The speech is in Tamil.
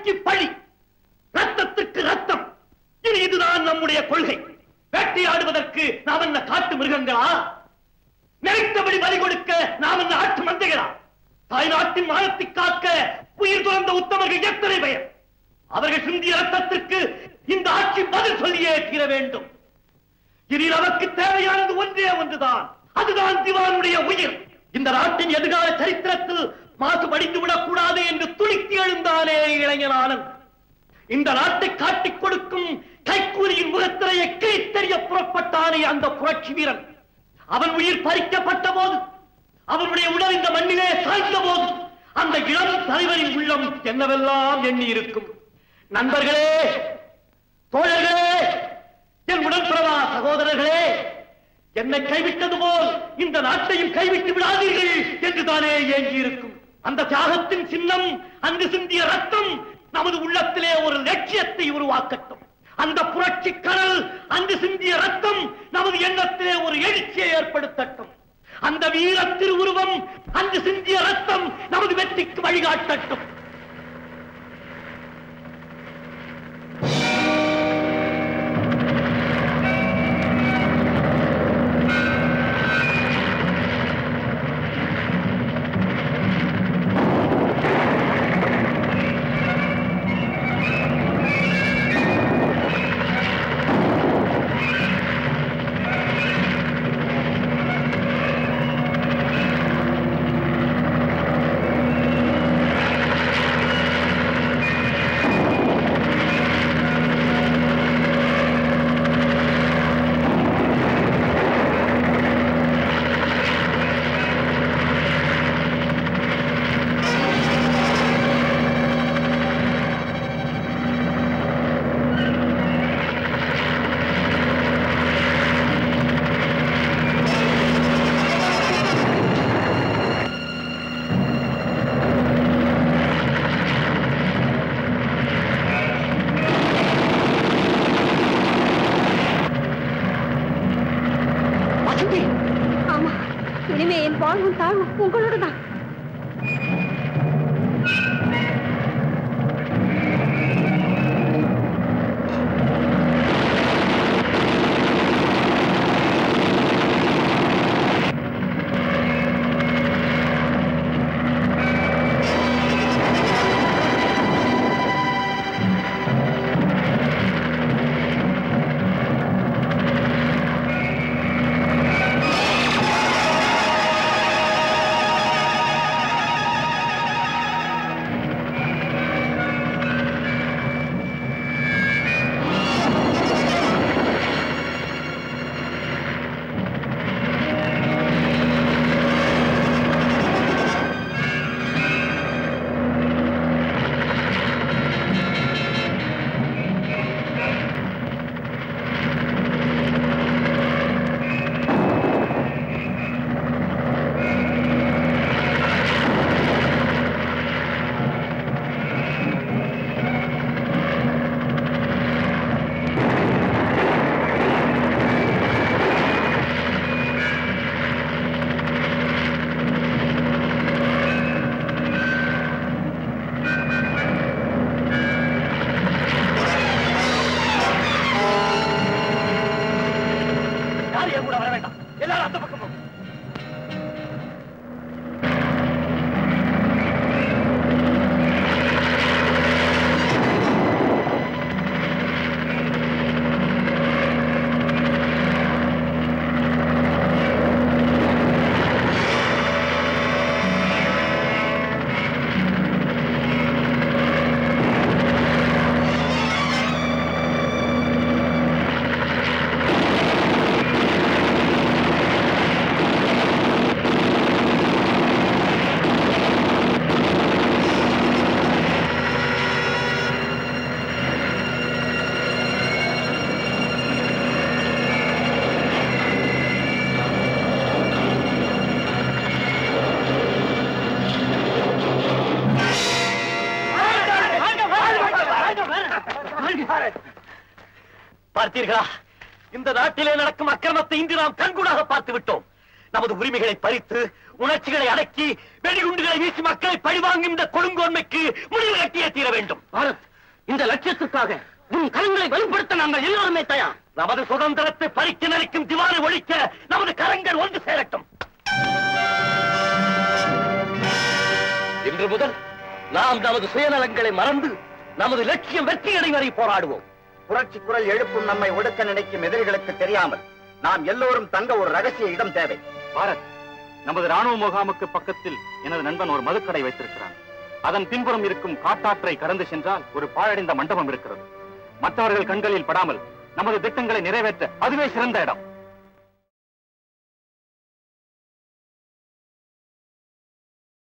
பழிக்கு பழி, ரத்தத்துக்கு ரத்தம். இது இதுதான் நம்முடைய கொள்கை. வேட்டையாடுவதற்கு நாம் என்ன காட்டு மிருகங்களா? நினைத்தபடி பலி கொடுக்க நாம் என்ன ஆட்டு மந்தைகளா? தாய்நாட்டின் மானத்தை காக்க உயிர் துறந்த உத்தமர்கள் எத்தனை பெயர்? அவர்கள் சிந்திய ரத்தத்திற்கு இந்த ஆட்சி பதில் சொல்லியே தீர வேண்டும். இனி நமக்கு தேவையானது ஒன்றே ஒன்றுதான், அதுதான் திவானுடைய உயிர். இந்த நாட்டின் எதிர்கால சரித்திரத்தில் மாசுபடிந்து விடக்கூடாது என்று துணித்து எழுந்தானே இளைஞனானன். இந்த நாட்டை காட்டிக் கொடுக்கும் கைக்கூலியின் முகத்திரையை கிழித்தெறிய புறப்பட்டானே அந்த புரட்சி வீரன். அவன் உயிர் பறிக்கப்பட்ட போது, அவனுடைய உடல் இந்த மண்ணிலே சாய்ந்த போது, அந்த இளம் தலைவரின் உள்ளம் என்னவெல்லாம் எண்ணி இருக்கும். நண்பர்களே, தோழர்களே, என் உடன்பிறவா சகோதரர்களே, என்னை கைவிட்டது போல் இந்த நாட்டையும் கைவிட்டு விடாதீர்கள் என்றுதானே ஏங்கி இருக்கும். அந்த தியாகத்தின் சின்னம், அங்கு சிந்திய ரத்தம் நமது உள்ளத்திலே ஒரு லட்சியத்தை உருவாக்கட்டும். அந்த புரட்சி கடல், அங்கு சிந்திய ரத்தம் நமது எண்ணத்திலே ஒரு எழுச்சியை ஏற்படுத்தட்டும். அந்த வீர திருவுருவம், அங்கு சிந்திய ரத்தம் நமது வெற்றிக்கு வழிகாட்டட்டும். உங்களோட தான். பார்த்தீர்களா, இந்த நாட்டிலே நடக்கும் அக்கிரமத்தை இன்று நாம் கண்கூடாக பார்த்து விட்டோம். நமது உரிமைகளை பறித்து உணர்ச்சிகளை அடக்கி வெடிகுண்டுகளை வீசி மக்களை பழிவாங்கும் இந்த கொடுங்கோன்மைக்கு முடிவு கட்டியே தீர வேண்டும். பாரத், இந்த லட்சியத்துக்காக உன் கரங்களை வலுப்படுத்த நாங்கள் எல்லோருமே தயார். நமது சுதந்திரத்தை பறிக்க நினைக்கும் திவானை ஒழிக்க நமது கரங்கள் ஒன்று சேரட்டும். இன்று முதல் நாம் நமது சுயநலங்களை மறந்து நமது லட்சியம் வெற்றியடை வரை போராடுவோம். புரட்சி குரல் எழுப்பும் நம்மை ஒடுக்க நினைக்கும் எதிரிகளுக்கு தெரியாமல் நாம் எல்லோரும் தங்க ஒரு ரகசிய இடம் தேவை. பாரத், நமது ராணுவ முகாமுக்கு பக்கத்தில் எனது நண்பன் ஒரு மதுக்கடை வைத்திருக்கிறான். அதன் பின்புறம் இருக்கும் காட்டாற்றை கடந்து சென்றால் ஒரு பாழடைந்த மண்டபம் இருக்கிறது. மற்றவர்கள் கண்களில் படாமல் நமது திட்டங்களை நிறைவேற்ற அதுவே சிறந்த இடம்.